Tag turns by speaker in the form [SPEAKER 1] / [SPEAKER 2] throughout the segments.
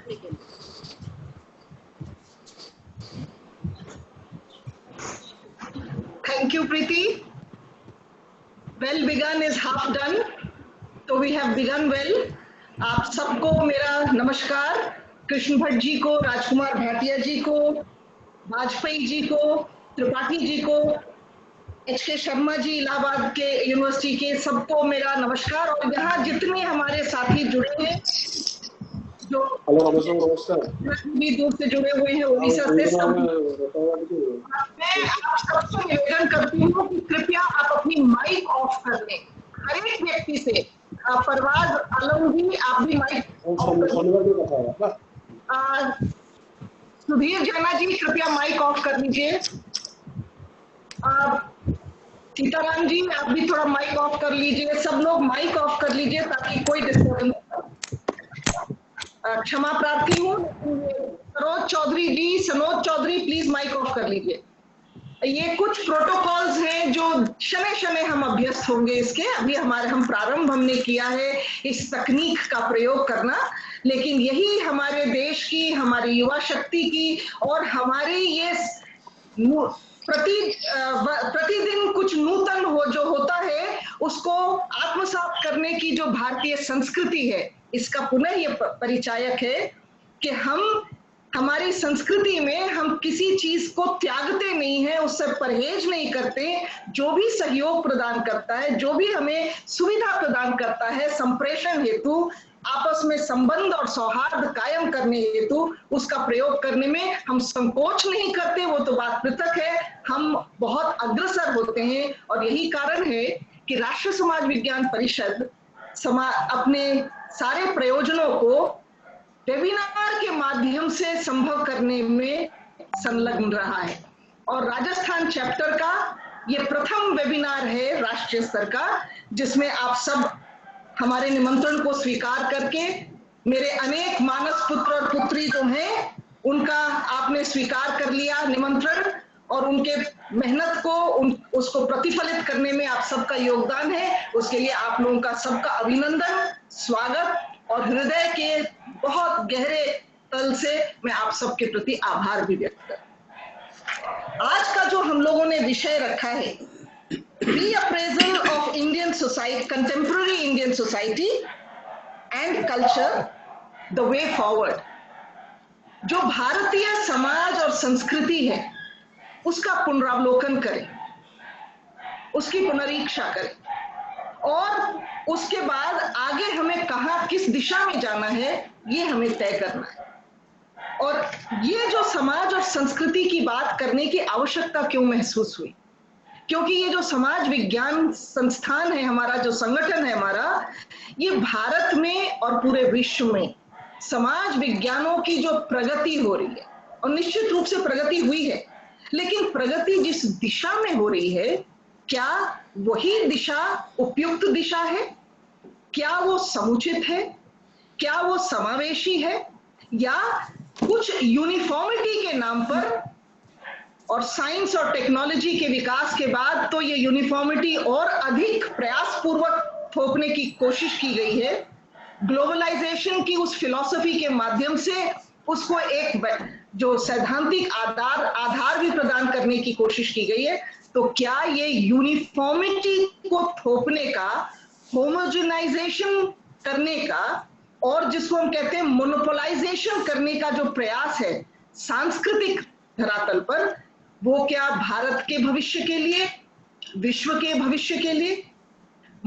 [SPEAKER 1] रखने के लिए। Thank you, Preeti. Well begun is half done, so we have begun well. आप सबको मेरा नमस्कार। कृष्ण भट्ट जी को, राजकुमार भाटिया जी को, वाजपेयी जी को, त्रिपाठी जी को, HK शर्मा जी इलाहाबाद के यूनिवर्सिटी के, सबको मेरा नमस्कार। और यहाँ जितने हमारे साथी जुड़े हैं, जो भी दूर से जुड़े हुए हैं उड़ीसा से, सब मैं आप सबसे निवेदन करती हूँ कि कृपया आप अपनी माइक ऑफ कर लें, हर एक व्यक्ति से। परवाज आलम जी, आप भी माइक सुधीर जैना जी, कृपया माइक ऑफ कर लीजिए। सीताराम जी, आप भी थोड़ा माइक ऑफ कर लीजिए। सब लोग माइक ऑफ कर लीजिए ताकि कोई डिस्टर्बेंस। क्षमा प्रार्थी हूँ। Sanoj Chaudhary ji, Sanoj Chaudhary please mic off कर लीजिए। ये कुछ प्रोटोकॉल्स हैं जो शनै शनै हम अभ्यस्त होंगे इसके। अभी हम प्रारंभ हमने किया है इस तकनीक का प्रयोग करना, लेकिन यही हमारे देश की, हमारी युवा शक्ति की और हमारे ये प्रतिदिन कुछ नूतन जो होता है उसको आत्मसात करने की जो भारतीय संस्कृति है, इसका पुनः ये परिचायक है कि हमारी संस्कृति में हम किसी चीज को त्यागते नहीं है, उससे परहेज नहीं करते। जो भी सहयोग प्रदान करता है, जो भी हमें सुविधा प्रदान करता है संप्रेषण हेतु, आपस में संबंध और सौहार्द कायम करने हेतु, उसका प्रयोग करने में हम संकोच नहीं करते। वो तो बात पृथक है, हम बहुत अग्रसर होते हैं। और यही कारण है कि राष्ट्र समाज विज्ञान परिषद अपने सारे प्रयोजनों को वेबिनार के माध्यम से संभव करने में संलग्न रहा है। और राजस्थान चैप्टर का ये प्रथम वेबिनार है राष्ट्रीय स्तर का, जिसमें आप सब हमारे निमंत्रण को स्वीकार करके, मेरे अनेक मानस पुत्र और पुत्री जो हैं उनका आपने स्वीकार कर लिया निमंत्रण, और उनके मेहनत को उसको प्रतिफलित करने में आप सबका योगदान है। उसके लिए आप लोगों का सबका अभिनंदन, स्वागत और हृदय के बहुत गहरे तल से मैं आप सबके प्रति आभार भी व्यक्त करता हूं। आज का जो हम लोगों ने विषय रखा है, reappraisal of Indian society, contemporary Indian society and culture, the way forward. जो भारतीय समाज और संस्कृति है उसका पुनरावलोकन करें, उसकी पुनरीक्षा करें, और उसके बाद आगे हमें कहां, किस दिशा में जाना है, ये हमें तय करना है। और ये जो समाज और संस्कृति की बात करने की आवश्यकता क्यों महसूस हुई? क्योंकि ये जो समाज विज्ञान संस्थान है हमारा, जो संगठन है हमारा, ये भारत में और पूरे विश्व में समाज विज्ञानों की जो प्रगति हो रही है, और निश्चित रूप से प्रगति हुई है, लेकिन प्रगति जिस दिशा में हो रही है, क्या वही दिशा उपयुक्त दिशा है? क्या वो समुचित है? क्या वो समावेशी है? या कुछ यूनिफॉर्मिटी के नाम पर, और साइंस और टेक्नोलॉजी के विकास के बाद तो ये यूनिफॉर्मिटी और अधिक प्रयास पूर्वक थोपने की कोशिश की गई है। ग्लोबलाइजेशन की उस फिलॉसफी के माध्यम से उसको एक जो सैद्धांतिक आधार भी प्रदान करने की कोशिश की गई है। तो क्या ये यूनिफॉर्मिटी को थोपने का, होमोजेनाइजेशन करने का, और जिसको हम कहते हैं मोनोपोलाइजेशन करने का जो प्रयास है सांस्कृतिक धरातल पर, वो क्या भारत के भविष्य के लिए, विश्व के भविष्य के लिए,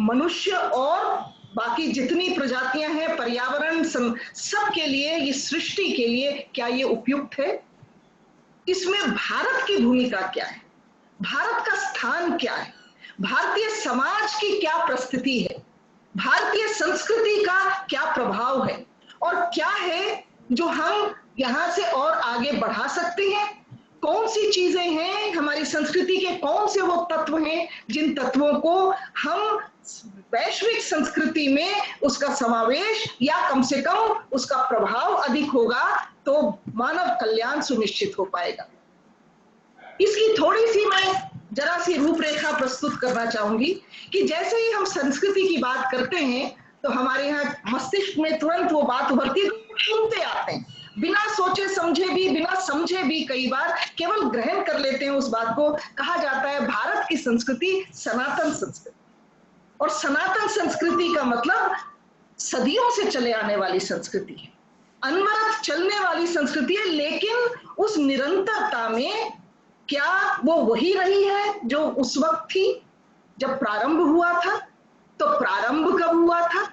[SPEAKER 1] मनुष्य और बाकी जितनी प्रजातियां हैं, पर्यावरण, सब के लिए, इस सृष्टि के लिए क्या ये उपयुक्त है? इसमें भारत की भूमिका क्या है? भारत का स्थान क्या है? भारतीय समाज की क्या परिस्थिति है? भारतीय संस्कृति का क्या प्रभाव है? और क्या है जो हम यहां से और आगे बढ़ा सकते हैं? कौन सी चीजें हैं हमारी संस्कृति के, कौन से वो तत्व हैं जिन तत्वों को हम वैश्विक संस्कृति में उसका समावेश या कम से कम उसका प्रभाव अधिक होगा तो मानव कल्याण सुनिश्चित हो पाएगा। इसकी थोड़ी सी मैं जरा सी रूपरेखा प्रस्तुत करना चाहूंगी कि जैसे ही हम संस्कृति की बात करते हैं तो हमारे यहाँ मस्तिष्क में तुरंत वो बात उभरती है, सुनते आते हैं, बिना सोचे समझे भी, बिना समझे भी कई बार केवल ग्रहण कर लेते हैं उस बात को। कहा जाता है भारत की संस्कृति सनातन संस्कृति, और सनातन संस्कृति का मतलब सदियों से चले आने वाली संस्कृति है, अनवरत चलने वाली संस्कृति है। लेकिन उस निरंतरता में क्या वो वही रही है जो उस वक्त थी जब प्रारंभ हुआ था? तो प्रारंभ कब हुआ था?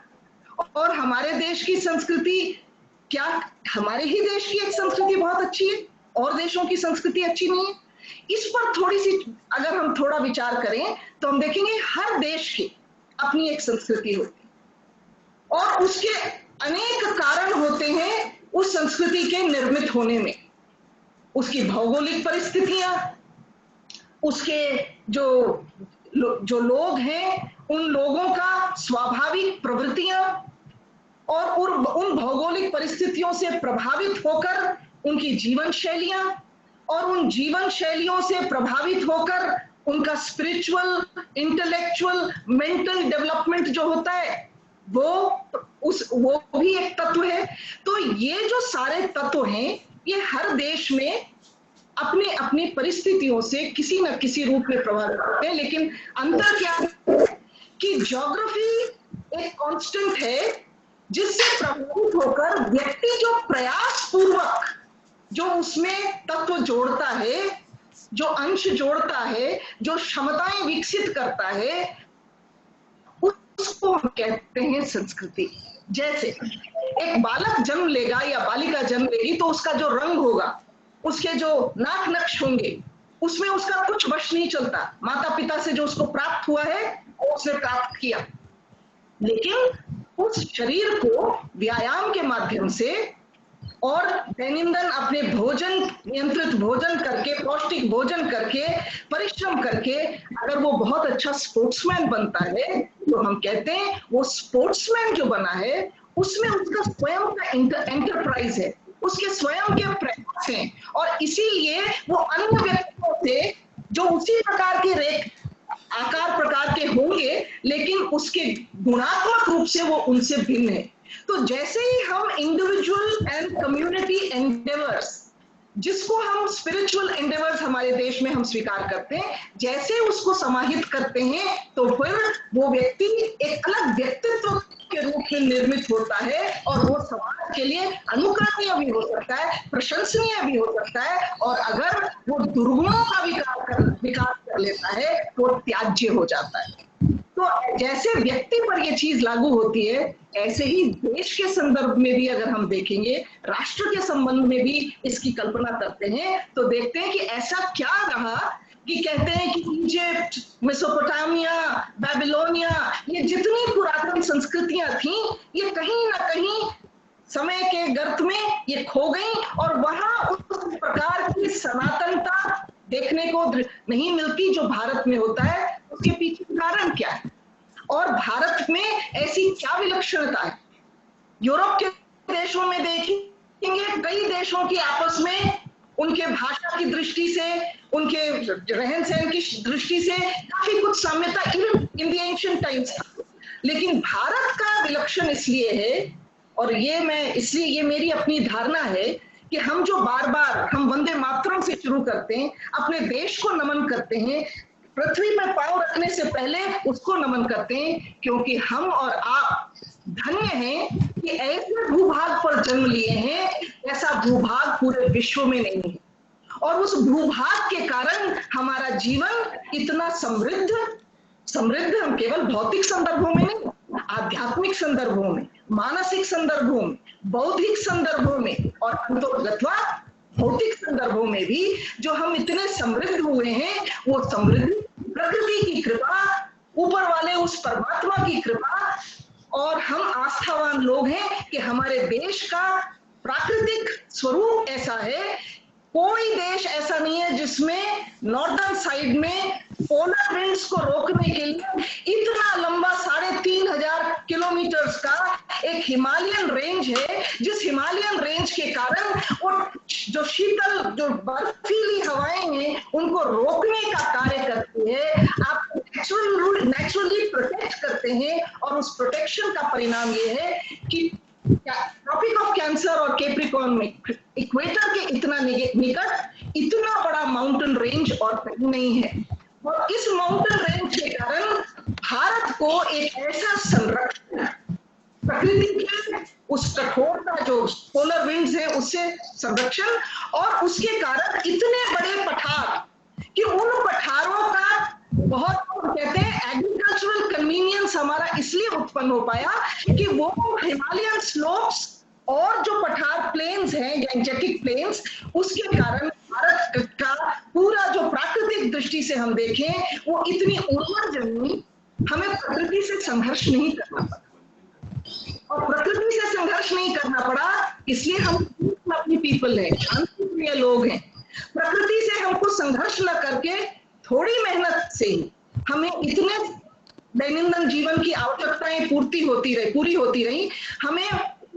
[SPEAKER 1] और हमारे देश की संस्कृति, क्या हमारे ही देश की एक संस्कृति बहुत अच्छी है और देशों की संस्कृति अच्छी नहीं है? इस पर थोड़ी सी अगर हम थोड़ा विचार करें तो हम देखेंगे हर देश की अपनी एक संस्कृति होती है और उसके अनेक कारण होते हैं उस संस्कृति के निर्मित होने में। उसकी भौगोलिक परिस्थितियां, उसके जो लोग हैं उन लोगों का स्वाभाविक प्रवृत्तियां, और उन भौगोलिक परिस्थितियों से प्रभावित होकर उनकी जीवन शैलियां, और उन जीवन शैलियों से प्रभावित होकर उनका स्पिरिचुअल, इंटेलेक्चुअल, मेंटल डेवलपमेंट जो होता है वो भी एक तत्व है। तो ये जो सारे तत्व हैं ये हर देश में अपने अपनी परिस्थितियों से किसी न किसी रूप में प्रभावित होते हैं। लेकिन अंतर क्या है कि ज्योग्राफी एक कांस्टेंट है जिससे प्रभावित होकर व्यक्ति जो प्रयास पूर्वक जो उसमें तत्व जोड़ता है, जो अंश जोड़ता है, जो क्षमताएं विकसित करता है, उसको हम कहते हैं संस्कृति। जैसे एक बालक जन्म लेगा या बालिका जन्म लेगी तो उसका जो रंग होगा, उसके जो नाक नक्श होंगे, उसमें उसका कुछ वश नहीं चलता। माता पिता से जो उसको प्राप्त हुआ है वो उसने प्राप्त किया, लेकिन उस शरीर को व्यायाम के माध्यम से और दैनंदिन अपने भोजन, नियंत्रित भोजन करके, पौष्टिक भोजन करके, परिश्रम करके अगर वो बहुत अच्छा स्पोर्ट्समैन बनता है तो हम कहते हैं वो स्पोर्ट्समैन जो बना है उसमें उसका स्वयं का एंटरप्राइज है, उसके स्वयं के प्रयास हैं, और इसीलिए वो अन्य व्यक्तियों से जो उसी प्रकार के आकार प्रकार के होंगे लेकिन उसके गुणात्मक रूप से वो उनसे भिन्न है। तो जैसे ही हम इंडिविजुअल एंड कम्युनिटी एंडेवर्स, जिसको हम स्पिरिचुअल एंडेवर्स हमारे देश में हम स्वीकार करते हैं, जैसे उसको समाहित करते हैं तो फिर वो व्यक्ति एक अलग व्यक्तित्व के रूप में निर्मित होता है और वो समाज के लिए अनुकरणीय भी हो सकता है, प्रशंसनीय भी हो सकता है, और अगर वो दुर्गुणों का विकास कर लेता है तो त्याज्य हो जाता है। तो जैसे व्यक्ति पर ये चीज लागू होती है, ऐसे ही देश के संदर्भ में भी अगर हम देखेंगे, राष्ट्र के संबंध में भी इसकी कल्पना करते हैं तो देखते हैं कि ऐसा क्या रहा कि कहते हैं कि इजिप्ट, मेसोपोटामिया, बेबीलोनिया, ये जितनी पुरातन संस्कृतियां थी ये कहीं ना कहीं समय के गर्त में ये खो गई और वहां उस प्रकार की सनातनता देखने को नहीं मिलती जो भारत में होता है। उसके पीछे कारण क्या है और भारत में ऐसी क्या विलक्षणता है? यूरोप के देशों में देखेंगे, कई देशों की आपस में उनके भाषा की दृष्टि से, उनके रहन सहन की दृष्टि से काफी कुछ साम्यता even in the ancient times, लेकिन भारत का विलक्षण इसलिए है, और ये मेरी अपनी धारणा है कि हम जो बार बार हम वंदे मातरम से शुरू करते हैं, अपने देश को नमन करते हैं, पृथ्वी में पांव रखने से पहले उसको नमन करते हैं, क्योंकि हम और आप धन्य हैं कि ऐसे भूभाग पर जन्म लिए हैं, ऐसा भूभाग पूरे विश्व में नहीं है, और उस भूभाग के कारण हमारा जीवन इतना समृद्ध हम केवल भौतिक संदर्भों में नहीं, आध्यात्मिक संदर्भों में, मानसिक संदर्भों में, बौद्धिक संदर्भों में और अंतोगत्वा भौतिक संदर्भों में भी जो हम इतने समृद्ध हुए हैं, वो समृद्धि प्रकृति की कृपा, ऊपर वाले उस परमात्मा की कृपा, और हम आस्थावान लोग हैं कि हमारे देश का प्राकृतिक स्वरूप ऐसा है। कोई देश ऐसा नहीं है जिसमें नॉर्दर्न साइड में पोलर विंड्स को रोकने के लिए इतना लंबा 3500 किलोमीटर का एक हिमालयन रेंज है, जिस हिमालयन रेंज के कारण वो जो शीतल, जो बर्फीली हवाएं हैं उनको रोकने का कार्य करती है, आप नेचुरली प्रोटेक्ट करते हैं, और उस प्रोटेक्शन का परिणाम ये है कि ट्रॉपिक ऑफ कैंसर और कैप्रिकॉर्न में इक्वेटर के इतना निकट इतना बड़ा माउंटेन रेंज और कहीं नहीं है। और इस माउंटेन रेंज के कारण भारत को एक ऐसा संरक्षण प्रकृति के उस कठोरता जो पोलर विंड्स है उससे संरक्षण, और उसके कारण इतने बड़े पठार कि उन पठारों का बहुत कहते हैं एग्रीकल्चरल कन्वीनियंस हमारा इसलिए उत्पन्न हो पाया कि वो हिमालयन स्लोप्स और जो पठार प्लेन्स हैं गैंजेटिक प्लेन्स, उसके कारण भारत का पूरा जो प्राकृतिक दृष्टि से हम देखें वो इतनी उर्वर जमीन, हमें प्रकृति से संघर्ष नहीं करना पड़ा। और प्रकृति से संघर्ष नहीं करना पड़ा इसलिए हम अपनी पीपल है, शांतिप्रिय लोग हैं। प्रकृति से हमको संघर्ष न करके थोड़ी मेहनत से ही हमें इतने दैनंदिन जीवन की आवश्यकताएं पूरी होती रही। हमें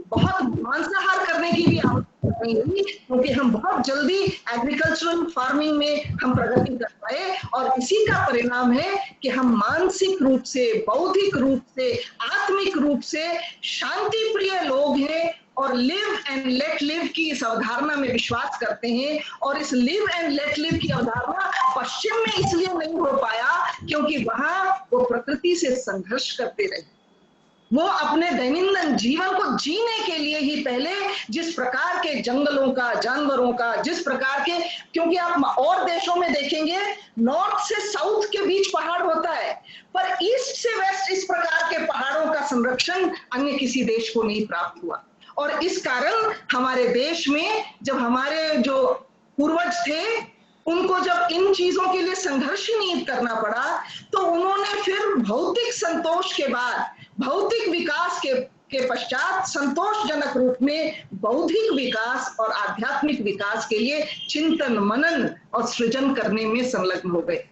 [SPEAKER 1] बहुत मांसाहार करने की भी आवश्यकता नहीं हुई क्योंकि हम बहुत जल्दी एग्रीकल्चरल फार्मिंग में हम प्रगति कर पाए, और इसी का परिणाम है कि हम मानसिक रूप से, बौद्धिक रूप से, आत्मिक रूप से शांति प्रिय लोग हैं और लिव एंड लेट लिव की इस अवधारणा में विश्वास करते हैं। और इस लिव एंड लेट लिव की अवधारणा पश्चिम में इसलिए नहीं हो पाया क्योंकि वहां वो प्रकृति से संघर्ष करते रहे। वो अपने दैनंदिन जीवन को जीने के लिए ही पहले जिस प्रकार के जंगलों का, जानवरों का, जिस प्रकार के, क्योंकि आप और देशों में देखेंगे नॉर्थ से साउथ के बीच पहाड़ होता है, पर ईस्ट से वेस्ट इस प्रकार के पहाड़ों का संरक्षण अन्य किसी देश को नहीं प्राप्त हुआ। और इस कारण हमारे देश में जब हमारे जो पूर्वज थे उनको जब इन चीजों के लिए संघर्ष ही नहीं करना पड़ा, तो उन्होंने फिर भौतिक संतोष के बाद, भौतिक विकास के पश्चात संतोषजनक रूप में बौद्धिक विकास और आध्यात्मिक विकास के लिए चिंतन, मनन और सृजन करने में संलग्न हो गए।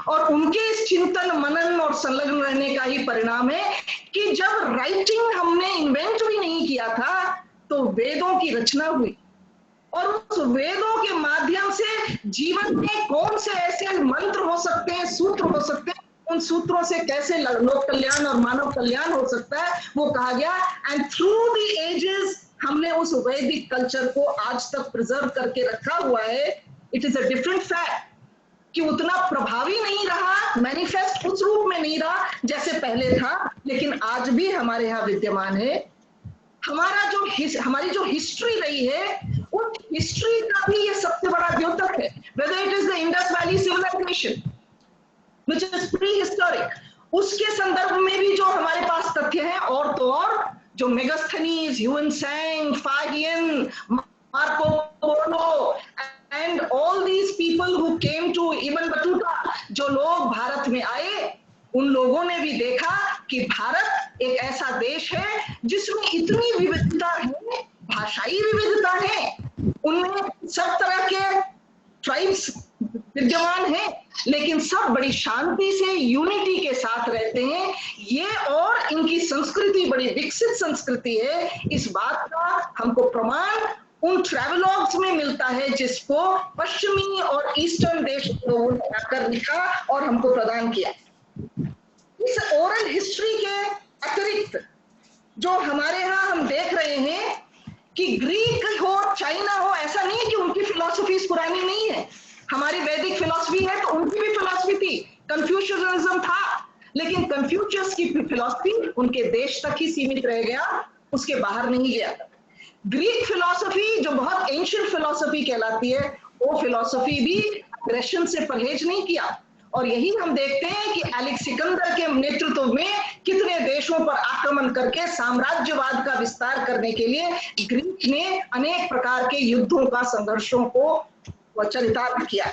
[SPEAKER 1] और उनके इस चिंतन, मनन और संलग्न रहने का ही परिणाम है कि जब राइटिंग हमने इन्वेंट भी नहीं किया था तो वेदों की रचना हुई, और उस वेदों के माध्यम से जीवन में कौन से ऐसे मंत्र हो सकते हैं, सूत्र हो सकते हैं, उन सूत्रों से कैसे लोक कल्याण और मानव कल्याण हो सकता है वो कहा गया। एंड थ्रू द एजेस हमने उस वैदिक कल्चर को आज तक प्रिजर्व करके रखा हुआ है। It is a different fact कि उतना प्रभावी नहीं रहा, मैनिफेस्ट उस रूप में नहीं रहा जैसे पहले था, लेकिन आज भी हमारे यहाँ विद्यमान है। हमारी जो हिस्ट्री रही है उस हिस्ट्री का भी ये सबसे बड़ा द्योतक है। Whether it is the Indus Valley civilization which is prehistoric, उसके संदर्भ में भी जो हमारे पास तथ्य हैं, और तो और जो Megasthenes, Hiuen Tsang, Fahien, Marco Polo and all these people who came to, even Battuta, जो लोग भारत में आए, उन लोगों ने भी देखा कि भारत एक ऐसा देश है जिसमें इतनी विविधता है, भाषाई विविधता है, उनमें सब तरह के ट्राइब्स विद्यमान हैं, लेकिन सब बड़ी शांति से, यूनिटी के साथ रहते हैं। ये और इनकी संस्कृति बड़ी विकसित संस्कृति है, इस बात का हमको प्रमाण उन ट्रैवलॉग्स में मिलता है जिसको पश्चिमी और ईस्टर्न देश लोगों ने आकर लिखा और हमको प्रदान किया। इस ओरल हिस्ट्री के अतिरिक्त जो हमारे यहाँ हम देख रहे हैं कि ग्रीक हो, चाइना हो, ऐसा नहीं है कि उनकी फिलॉसफीज पुरानी नहीं है। हमारी वैदिक फिलॉसफी है तो उनकी भी फिलॉसफी थी, कंफ्यूशियनिज्म था, लेकिन कंफ्यूशियस की फिलॉसफी उनके देश तक ही सीमित रह गया, उसके बाहर नहीं गया। ग्रीक फिलॉसफी जो बहुत एंशिएंट फिलॉसफी कहलाती है, वो फिलॉसफी भी अग्रेशन से परहेज नहीं किया। और यही हम देखते हैं कि एलेक्स सिकंदर के नेतृत्व में कितने देशों पर आक्रमण करके साम्राज्यवाद का विस्तार करने के लिए ग्रीक ने अनेक प्रकार के युद्धों का, संघर्षों को चरितार्थ किया।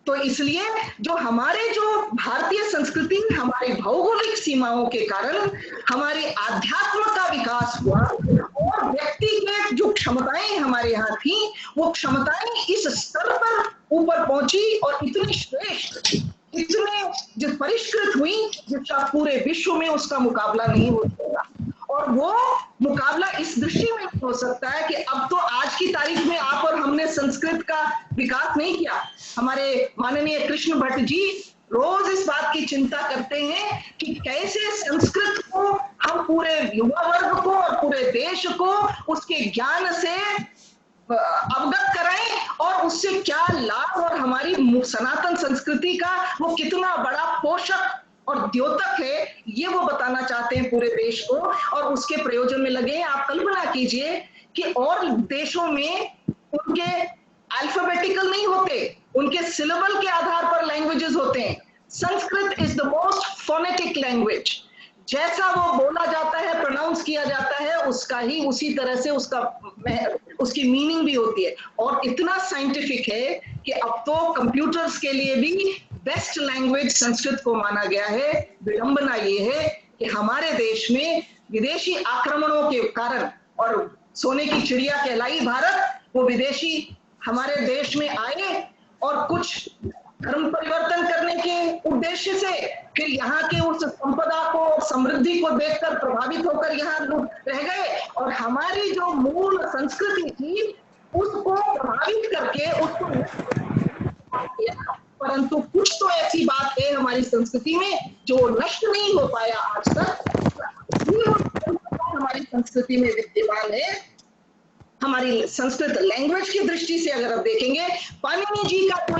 [SPEAKER 1] तो इसलिए जो भारतीय संस्कृति, हमारी भौगोलिक सीमाओं के कारण हमारी आध्यात्म का विकास हुआ, और व्यक्ति के जो क्षमताएं हमारे यहाँ थी, वो क्षमताएं इस स्तर पर ऊपर पहुंची और इतनी श्रेष्ठ, इतने जो परिष्कृत हुई जिसका पूरे विश्व में उसका मुकाबला नहीं हो सकता। और वो मुकाबला इस दृष्टि में हो सकता है कि अब तो आज की तारीख में आप और हमने संस्कृत का विकास नहीं किया। हमारे माननीय कृष्ण भट्ट जी रोज इस बात की चिंता करते हैं कि कैसे संस्कृत को हम पूरे युवा वर्ग को और पूरे देश को उसके ज्ञान से अवगत कराएं और उससे क्या लाभ और हमारी सनातन संस्कृति का वो कितना बड़ा पोषक और द्योतक है ये वो बताना चाहते हैं पूरे देश को और उसके प्रयोजन में लगे। आप कल्पना कीजिए कि और देशों में उनके अल्फाबेटिकल नहीं होते, उनके सिलेबल के आधार पर लैंग्वेजेस होते हैं। Sanskrit is the most phonetic language, जैसा वो बोला जाता है, प्रोनाउंस किया जाता है, उसका ही उसी तरह से उसकी मीनिंग भी होती है। और इतना साइंटिफिक है कि अब तो कंप्यूटर्स के लिए भी बेस्ट लैंग्वेज संस्कृत को माना गया है। विडंबना ये है कि हमारे देश में विदेशी आक्रमणों के कारण, और सोने की चिड़िया कहलाई भारत, वो विदेशी हमारे देश में आए और कुछ धर्म परिवर्तन करने के उद्देश्य से फिर यहाँ के उस संपदा को, समृद्धि को देखकर प्रभावित होकर यहाँ लोग रह गए और हमारी जो मूल संस्कृति थी उसको प्रभावित करके उसको, परंतु कुछ तो ऐसी बात है हमारी संस्कृति में जो नष्ट नहीं हो पाया आज तक, हमारी संस्कृति में विद्यमान है। हमारी संस्कृत लैंग्वेज की दृष्टि से अगर आप देखेंगे, पाणिनि जी का तो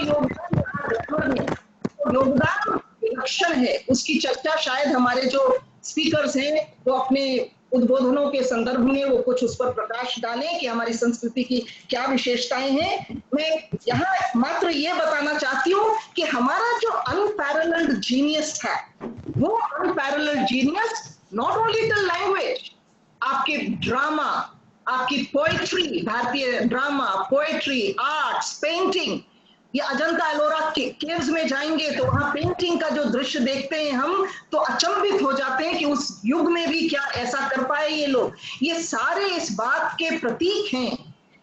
[SPEAKER 1] योगदान विलक्षण है, उसकी चर्चा शायद हमारे जो स्पीकर्स हैं वो अपने उद्बोधनों के संदर्भ में वो कुछ उस पर प्रकाश डालें कि हमारी संस्कृति की क्या विशेषताएं हैं। मैं यहाँ मात्र ये बताना चाहती हूँ कि हमारा जो अनपैरेलल्ड जीनियस था, वो unparalleled genius not only the language, आपके ड्रामा, आपकी पोएट्री, भारतीय ड्रामा, पोएट्री, आर्ट्स, पेंटिंग, ये अजंता एलोरा केव्स में जाएंगे तो वहां पेंटिंग का जो दृश्य देखते हैं हम तो अचंभित हो जाते हैं कि उस युग में भी क्या ऐसा कर पाए ये लोग। ये सारे इस बात के प्रतीक हैं,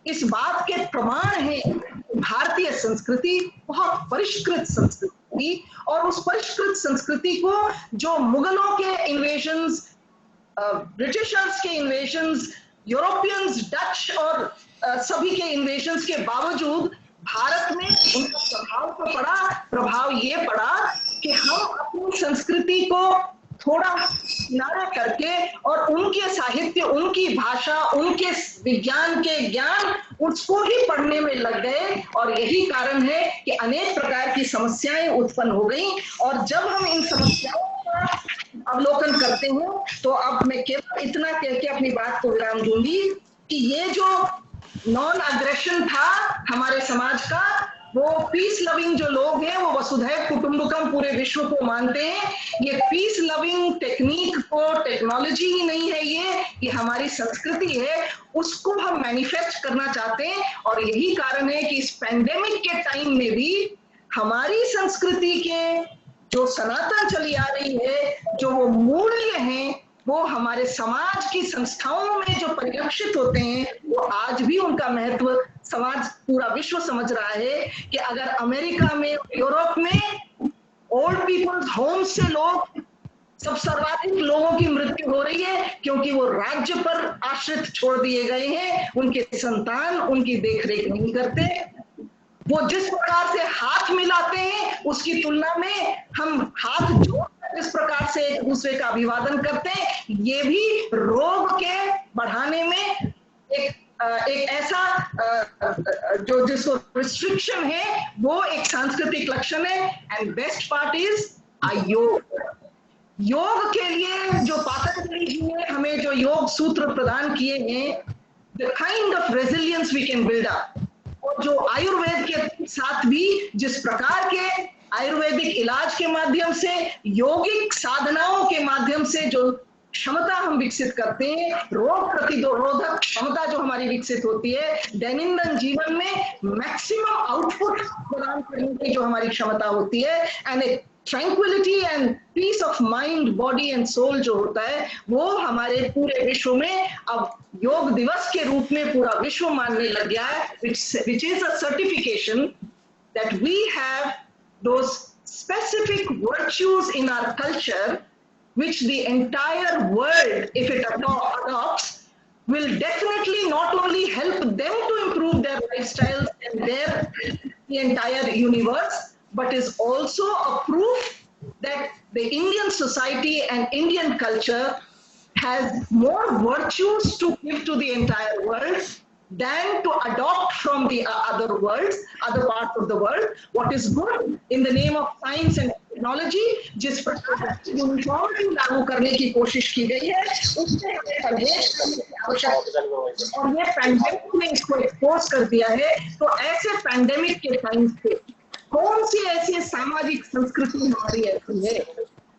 [SPEAKER 1] इस बात के प्रमाण हैं। भारतीय संस्कृति बहुत परिष्कृत संस्कृति, और उस परिष्कृत संस्कृति को जो मुगलों के इन्वेजन्स, ब्रिटिशर्स के इन्वेजन्स, यूरोपियंस, डच और सभी के इन्वेजन्स के बावजूद भारत में उनका प्रभाव तो पड़ा। प्रभाव ये पड़ा कि हम अपनी संस्कृति को थोड़ा किनारा करके और उनके साहित्य, उनकी भाषा, उनके विज्ञान के ज्ञान, उसको ही पढ़ने में लग गए। और यही कारण है कि अनेक प्रकार की समस्याएं उत्पन्न हो गई। और जब हम इन समस्याओं का अवलोकन करते हैं तो अब मैं केवल इतना कह के अपनी बात को विराम दूंगी कि ये जो नॉन अग्रेशन था हमारे समाज का, वो पीस लविंग जो लोग हैं वो वसुधैव कुटुंबकम पूरे विश्व को मानते हैं। ये पीस लविंग टेक्निक को, टेक्नोलॉजी ही नहीं है, ये हमारी संस्कृति है, उसको हम मैनिफेस्ट करना चाहते हैं। और यही कारण है कि इस पैंडेमिक के टाइम में भी हमारी संस्कृति के जो सनातन चली आ रही है, जो वो मूल्य हैं, वो हमारे समाज की संस्थाओं में जो परिलक्षित होते हैं, वो आज भी उनका महत्व समाज, पूरा विश्व समझ रहा है कि अगर अमेरिका में, यूरोप में ओल्ड पीपल्स होम से लोग, सब सर्वाधिक लोगों की मृत्यु हो रही है क्योंकि वो राज्य पर आश्रित छोड़ दिए गए हैं, उनके संतान उनकी देखरेख नहीं करते। वो जिस प्रकार से हाथ मिलाते हैं उसकी तुलना में हम हाथ जोड़कर जिस प्रकार से एक दूसरे का अभिवादन करते हैं, ये भी रोग के बढ़ाने में एक ऐसा जो जिसको रिस्ट्रिक्शन है, वो एक सांस्कृतिक लक्षण है। एंड बेस्ट पार्ट इज योग। योग के लिए जो पातंजलि जी ने हमें जो योग सूत्र प्रदान किए हैं, the kind of resilience we can build up, और जो आयुर्वेद के साथ भी जिस प्रकार के आयुर्वेदिक इलाज के माध्यम से, योगिक साधनाओं के माध्यम से जो क्षमता हम विकसित करते हैं, रोग प्रतिरोधक क्षमता जो हमारी विकसित होती है, दैनंदिन जीवन में मैक्सिमम आउटपुट प्रदान करने की जो हमारी क्षमता होती है, and a tranquility and peace of mind, body and soul जो होता है, वो हमारे पूरे विश्व में अब योग दिवस के रूप में पूरा विश्व मानने लग गया है, which is a certification that we have those specific virtues in our culture which the entire world, if it adopts, will definitely not only help them to improve their lifestyles and the entire universe, but is also a proof that the Indian society and Indian culture has more virtues to give to the entire world than to adopt from the other worlds, other parts of the world. What is good in the name of science and technology जिस प्रकार uniformity लागू करने की कोशिश की गई है उससे हमें परहेज करने की आवश्यकता है और ये पैंडेमिक ने इसको एक्सपोज कर दिया है। तो ऐसे पैंडेमिक के टाइम पे कौन सी ऐसी सामाजिक संस्कृति हमारी ऐसी है,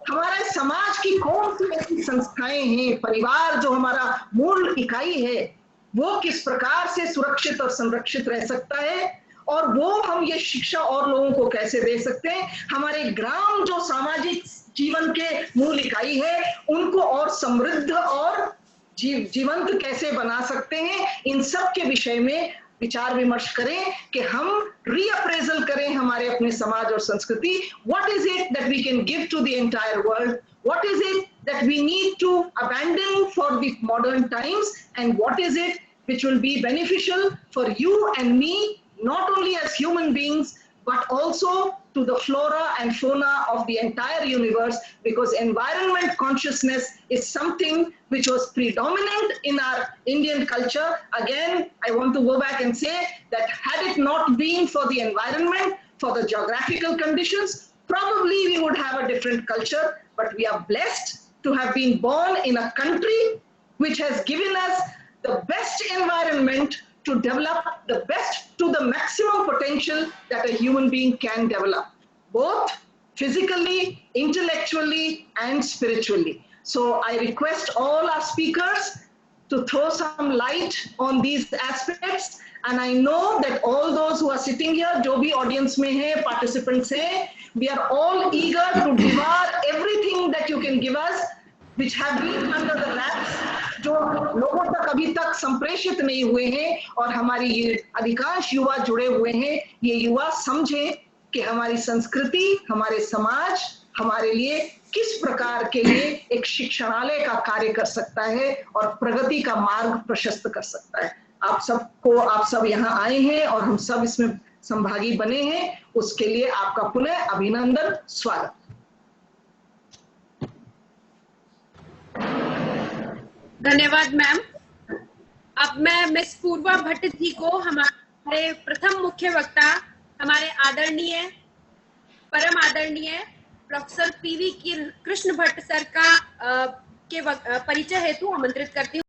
[SPEAKER 1] हमारे समाज की कौन सी ऐसी संस्थाएं हैं, परिवार जो हमारा मूल इकाई है वो किस प्रकार से सुरक्षित और संरक्षित रह सकता है, और वो हम ये शिक्षा और लोगों को कैसे दे सकते हैं, हमारे ग्राम जो सामाजिक जीवन के मूल इकाई है उनको और समृद्ध और जीवंत कैसे बना सकते हैं, इन सब के विषय में विचार विमर्श करें कि हम रीअप्रेजल करें हमारे अपने समाज और संस्कृति। What is it that we can give to the entire world, what is it that we need to abandon for the modern times, and what is it which will be beneficial for you and me, not only as human beings but also to the flora and fauna of the entire universe, because environment consciousness is something which was predominant in our Indian culture. Again, I want to go back and say that had it not been for the environment, for the geographical conditions, probably we would have a different culture, but we are blessed to have been born in a country which has given us the best environment to develop the best to the maximum potential that a human being can develop, both physically, intellectually, and spiritually. So I request all our speakers to throw some light on these aspects, and I know that all those who are sitting here, जो भी audience में हैं, participants हैं, we are all eager to devour everything that you can give us, which have been under the wraps, जो लोगों तक अभी तक संप्रेषित नहीं हुए हैं, और हमारी ये अधिकांश युवा जुड़े हुए हैं। ये युवा समझें कि हमारी संस्कृति, हमारे समाज हमारे लिए किस प्रकार के लिए एक शिक्षणालय का कार्य कर सकता है और प्रगति का मार्ग प्रशस्त कर सकता है। आप सब यहाँ आए हैं और हम सब इसमें संभागी बने हैं, उसके लिए आपका पुनः अभिनंदन, स्वागत।
[SPEAKER 2] धन्यवाद मैम। अब मैं मिस पूर्वा भट्ट जी को हमारे प्रथम मुख्य वक्ता, हमारे आदरणीय परम आदरणीय professor PV Krishna Bhatt sir का के परिचय हेतु आमंत्रित करती हूँ।